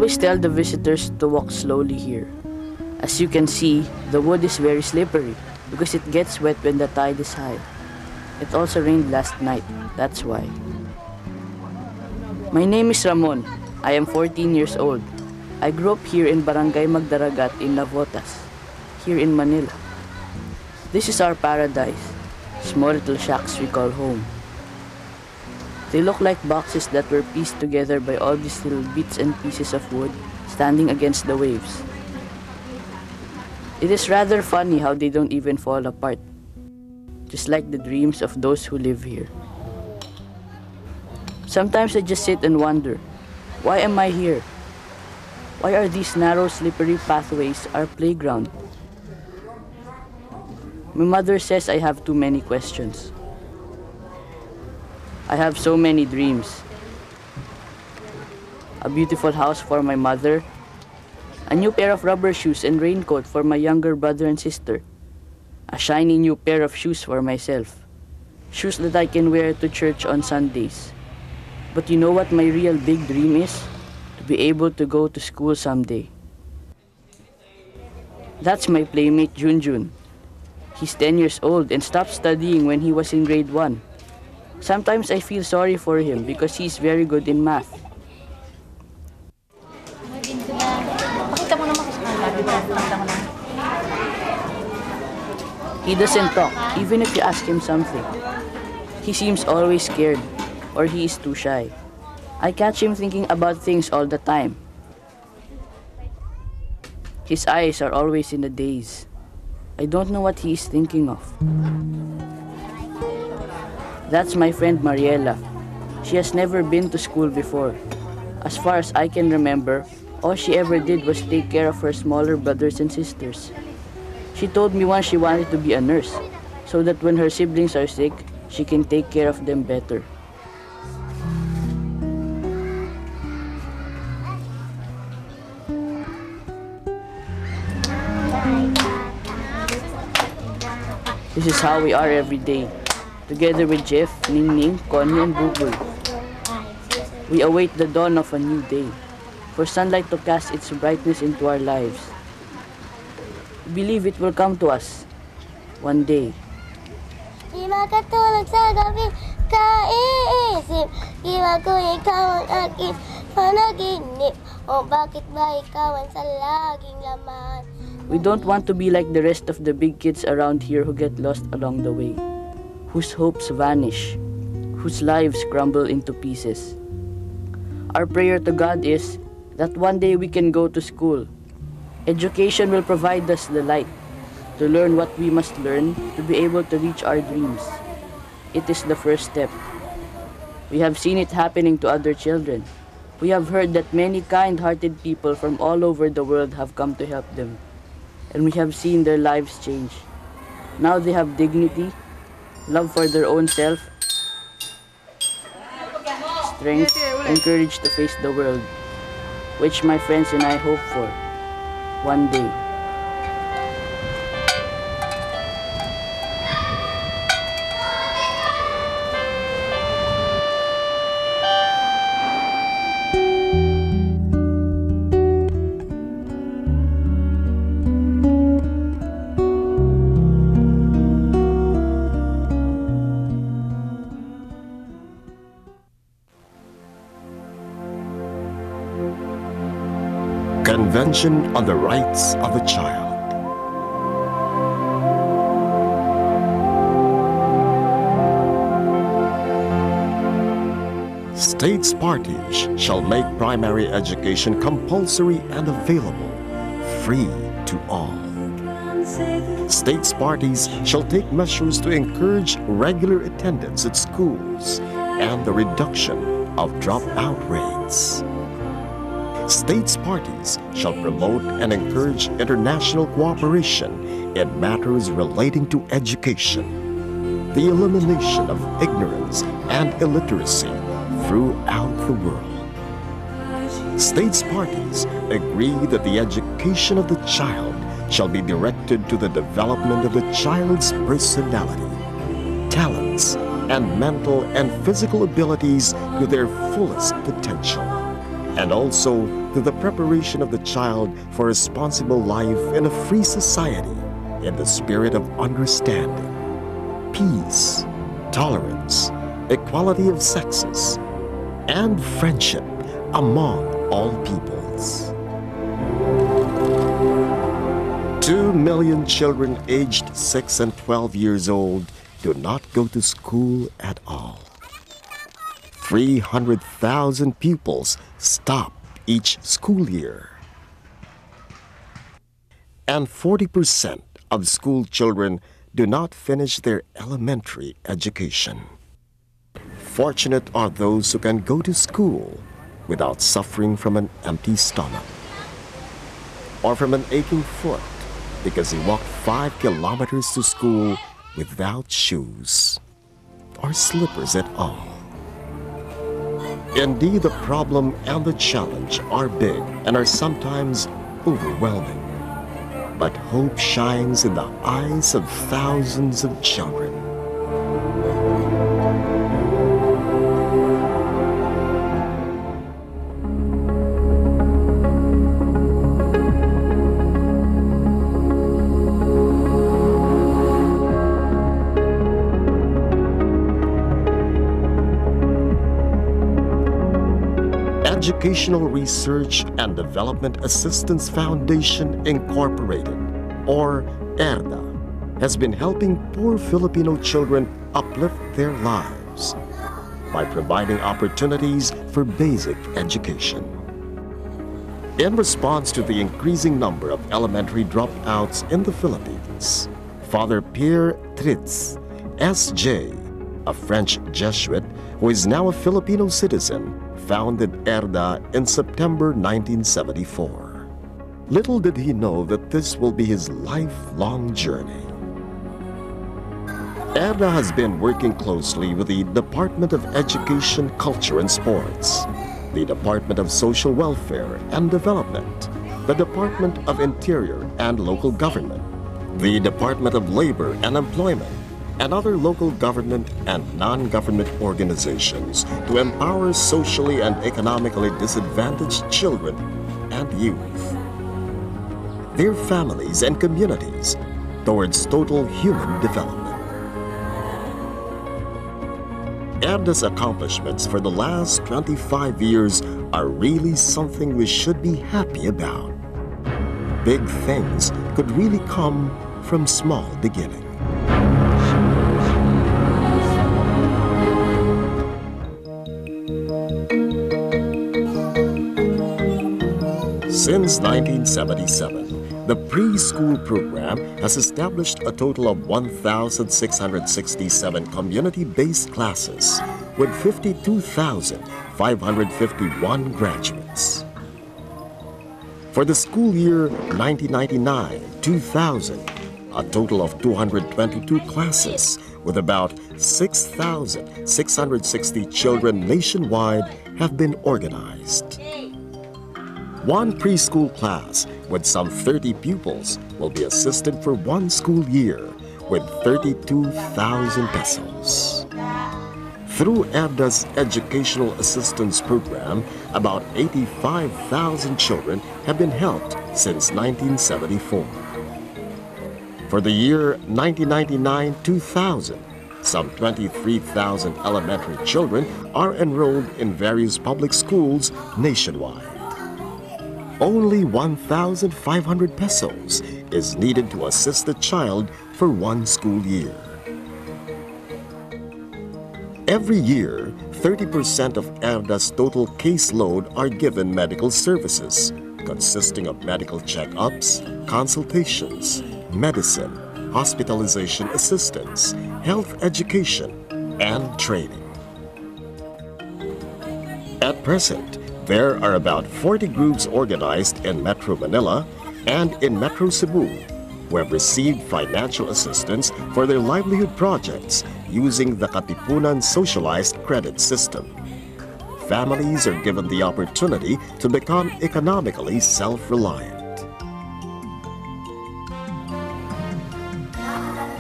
always tell the visitors to walk slowly here. As you can see, the wood is very slippery because it gets wet when the tide is high. It also rained last night, that's why. My name is Ramon. I am 14 years old. I grew up here in Barangay Magdaragat in Navotas, here in Manila. This is our paradise, small little shacks we call home. They look like boxes that were pieced together by all these little bits and pieces of wood standing against the waves. It is rather funny how they don't even fall apart, just like the dreams of those who live here. Sometimes I just sit and wonder, why am I here? Why are these narrow, slippery pathways our playground? My mother says I have too many questions. I have so many dreams. A beautiful house for my mother, a new pair of rubber shoes and raincoat for my younger brother and sister, a shiny new pair of shoes for myself, shoes that I can wear to church on Sundays. But you know what my real big dream is? To be able to go to school someday. That's my playmate Junjun. He's 10 years old and stopped studying when he was in grade 1. Sometimes I feel sorry for him because he's very good in math. He doesn't talk, even if you ask him something. He seems always scared, or he is too shy. I catch him thinking about things all the time. His eyes are always in a daze. I don't know what he is thinking of. That's my friend Mariela. She has never been to school before. As far as I can remember, all she ever did was take care of her smaller brothers and sisters. She told me once she wanted to be a nurse, so that when her siblings are sick, she can take care of them better. This is how we are every day, together with Jeff, Ningning, Connie, and Buboy. We await the dawn of a new day, for sunlight to cast its brightness into our lives. We believe it will come to us, one day. Di makatulog sa gabi, kaiisip, iwan ko ikaw ang aking panaginip, o bakit ba ikaw ang sa laging laman? We don't want to be like the rest of the big kids around here who get lost along the way, whose hopes vanish, whose lives crumble into pieces. Our prayer to God is that one day we can go to school. Education will provide us the light to learn what we must learn to be able to reach our dreams. It is the first step. We have seen it happening to other children. We have heard that many kind-hearted people from all over the world have come to help them. And we have seen their lives change. Now they have dignity, love for their own self, strength, and courage to face the world, which my friends and I hope for one day. Convention on the Rights of the Child. States parties shall make primary education compulsory and available, free to all. States parties shall take measures to encourage regular attendance at schools and the reduction of dropout rates. States parties shall promote and encourage international cooperation in matters relating to education, the elimination of ignorance and illiteracy throughout the world. States parties agree that the education of the child shall be directed to the development of the child's personality, talents, and mental and physical abilities to their fullest potential. and also to the preparation of the child for responsible life in a free society in the spirit of understanding, peace, tolerance, equality of sexes, and friendship among all peoples. 2 million children aged 6 and 12 years old do not go to school at all. 300,000 pupils stop each school year. And 40% of school children do not finish their elementary education. Fortunate are those who can go to school without suffering from an empty stomach or from an aching foot because he walked 5 kilometers to school without shoes or slippers at all. Indeed, the problem and the challenge are big and are sometimes overwhelming. But hope shines in the eyes of thousands of children. Educational Research and Development Assistance Foundation Incorporated, or ERDA, has been helping poor Filipino children uplift their lives by providing opportunities for basic education. In response to the increasing number of elementary dropouts in the Philippines, Father Pierre Tritz, S.J., a French Jesuit who is now a Filipino citizen, founded ERDA in September 1974. Little did he know that this will be his lifelong journey. ERDA has been working closely with the Department of Education, Culture and Sports, the Department of Social Welfare and Development, the Department of Interior and Local Government, the Department of Labor and Employment, and other local government and non-government organizations to empower socially and economically disadvantaged children and youth, their families and communities towards total human development. ERDA's accomplishments for the last 25 years are really something we should be happy about. Big things could really come from small beginnings. Since 1977, the preschool program has established a total of 1,667 community-based classes with 52,551 graduates. For the school year 1999-2000, a total of 222 classes with about 6,660 children nationwide have been organized. One preschool class with some 30 pupils will be assisted for one school year with 32,000 pesos. Through ERDA's Educational Assistance Program, about 85,000 children have been helped since 1974. For the year 1999-2000, some 23,000 elementary children are enrolled in various public schools nationwide. Only 1,500 pesos is needed to assist a child for one school year. Every year, 30% of ERDA's total caseload are given medical services, consisting of medical checkups, consultations, medicine, hospitalization assistance, health education, and training. At present, there are about 40 groups organized in Metro Manila and in Metro Cebu who have received financial assistance for their livelihood projects using the Katipunan Socialized Credit System. Families are given the opportunity to become economically self-reliant.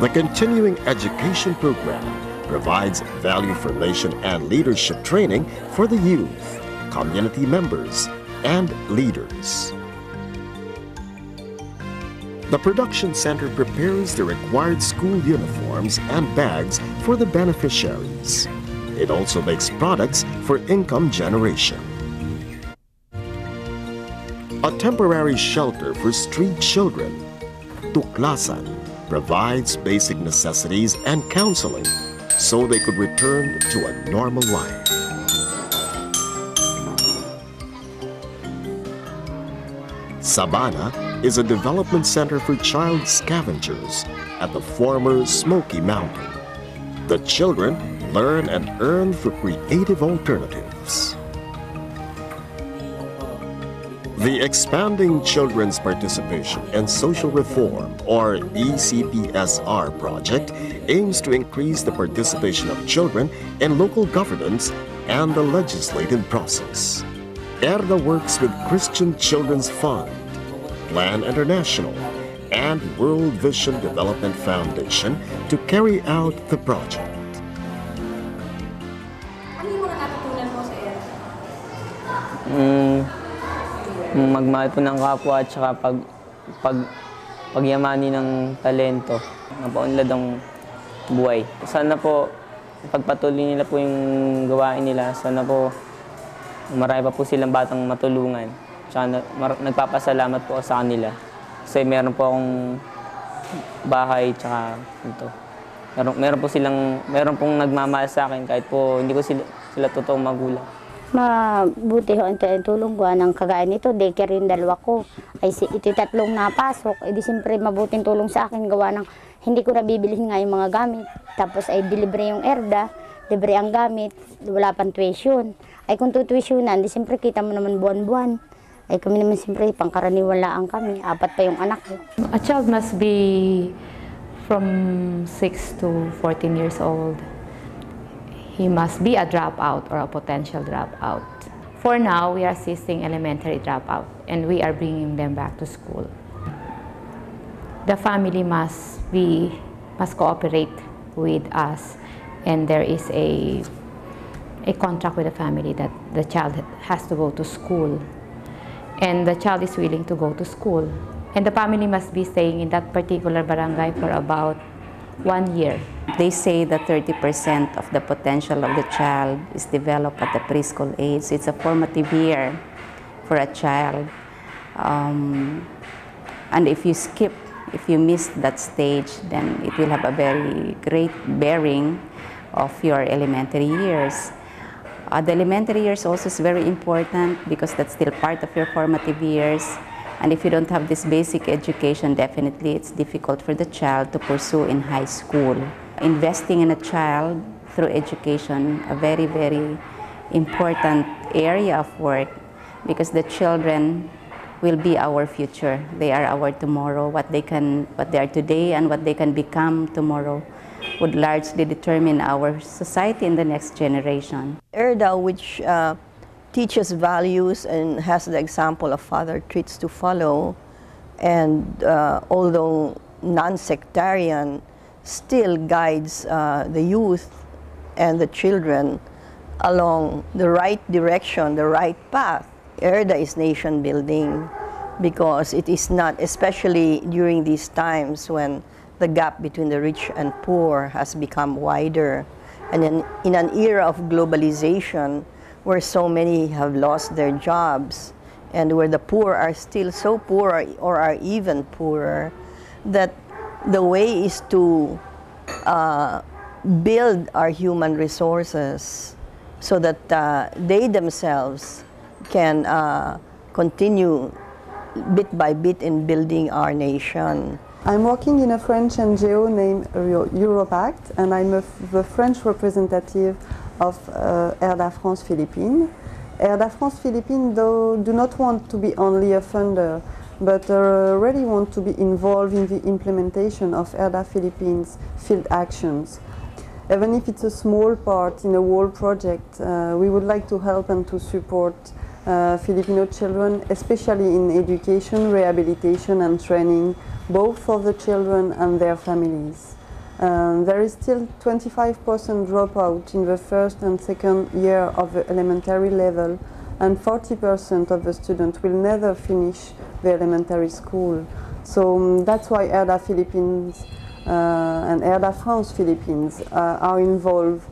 The continuing education program provides value formation and leadership training for the youth, community members, and leaders. The production center prepares the required school uniforms and bags for the beneficiaries. It also makes products for income generation. A temporary shelter for street children, Tuklasan, provides basic necessities and counseling so they could return to a normal life. Sabana is a development center for child scavengers at the former Smoky Mountain. The children learn and earn through creative alternatives. The Expanding Children's Participation in Social Reform, or ECPSR project, aims to increase the participation of children in local governance and the legislative process. ERDA works with Christian Children's Fund, Plan International, and World Vision Development Foundation to carry out the project. Ano yung mga natutunan mo sa ERDA? Magmahal po ng kapwa at saka pagyamani ng talento, mapaunlad ang buhay. Sana po pagpatuloy nila po yung gawain nila. Sana po marami pa po silang batang matulungan. Tsaka nagpapasalamat po sa kanila. Kasi meron po akong bahay tsaka ito. Meron pong nagmamahal sa akin kahit po hindi ko sila totoong magulang. Mabuti ho ang tulong ko ng kagaya nito, daycare yung dalawa ko. Ay ito tatlong napasok, di siyempre mabuting tulong sa akin gawa ng hindi ko nabibilihin nga yung mga gamit. Tapos ay delivery yung ERDA, libre ang gamit, wala pang tuition. Ay kung tutuitionan, di siyempre kita mo naman buwan-buwan. Ay kami naman siyempre pangkaraniwan lang kami, 4 pa yung anak ko. A child must be from 6 to 14 years old. He must be a dropout or a potential dropout. For now, we are assisting elementary dropout and we are bringing them back to school. The family must cooperate with us, and there is a contract with the family that the child has to go to school, and the child is willing to go to school. And the family must be staying in that particular barangay for about 1 year. They say that 30% of the potential of the child is developed at the preschool age. So it's a formative year for a child. And if you miss that stage, then it will have a very great bearing of your elementary years. The elementary years also is very important because that's still part of your formative years. And if you don't have this basic education, definitely it's difficult for the child to pursue in high school. Investing in a child through education, a very, very important area of work, because the children will be our future. They are our tomorrow. What they are today and what they can become tomorrow would largely determine our society in the next generation. ERDA, which teaches values and has the example of father treats to follow, and although non-sectarian, still guides the youth and the children along the right direction, the right path. ERDA is nation building because it is not, especially during these times when the gap between the rich and poor has become wider, and in an era of globalization where so many have lost their jobs and where the poor are still so poor or are even poorer, that the way is to build our human resources so that they themselves can continue bit by bit in building our nation. I'm working in a French NGO named Europact, and I'm the French representative of ERDA France Philippines. ERDA France Philippines do not want to be only a funder, but really want to be involved in the implementation of ERDA Philippines field actions. Even if it's a small part in a whole project, we would like to help and to support Filipino children, especially in education, rehabilitation and training, both for the children and their families. There is still 25% dropout in the first and second year of the elementary level and 40% of the students will never finish the elementary school. So that's why ERDA Philippines and ERDA France Philippines are involved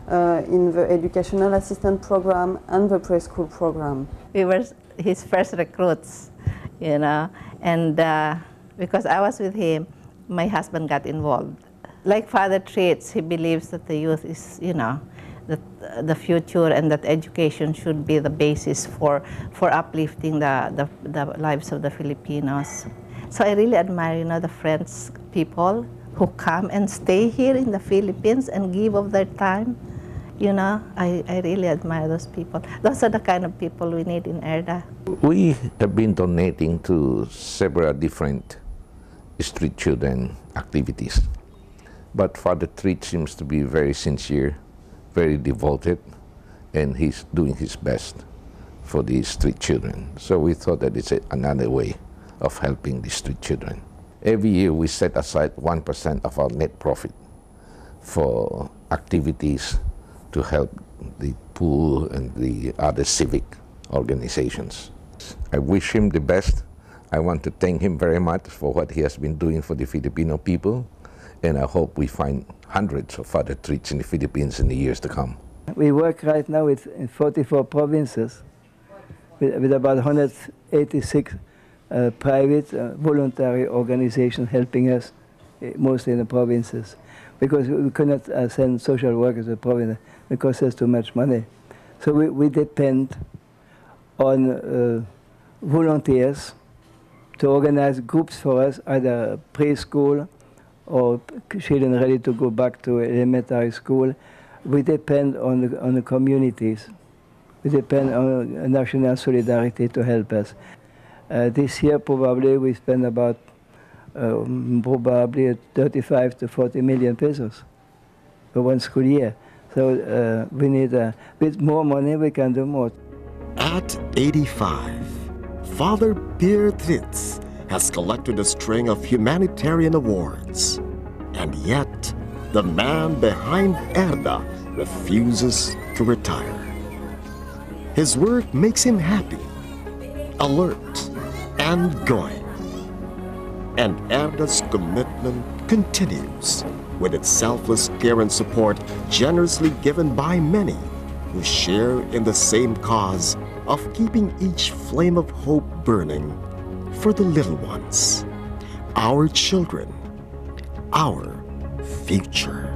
in the educational assistant program and the preschool program. We were his first recruits, you know, and because I was with him, my husband got involved. Like Father treats, he believes that the youth is, you know, the future, and that education should be the basis for uplifting the lives of the Filipinos. So I really admire, you know, the French people who come and stay here in the Philippines and give of their time. You know, I really admire those people. Those are the kind of people we need in ERDA. We have been donating to several different street children activities. But Father Treat seems to be very sincere, very devoted, and he's doing his best for these street children. So we thought that it's another way of helping the street children. Every year we set aside 1% of our net profit for activities to help the poor and the other civic organizations. I wish him the best. I want to thank him very much for what he has been doing for the Filipino people, and I hope we find hundreds of Father Treats in the Philippines in the years to come. We work right now in 44 provinces with about 186 private voluntary organizations helping us, mostly in the provinces, because we cannot send social workers to the province because there's too much money. So we depend on volunteers to organize groups for us, either preschool or children ready to go back to elementary school. We depend on the communities. We depend on national solidarity to help us. This year probably we spend about probably 35 to 40 million pesos for one school year. So we need, with more money we can do more. At 85, Father Pierre Tritz has collected a string of humanitarian awards. And yet, the man behind ERDA refuses to retire. His work makes him happy, alert, and going. And ERDA's commitment continues with its selfless care and support generously given by many who share in the same cause of keeping each flame of hope burning for the little ones, our children, our future.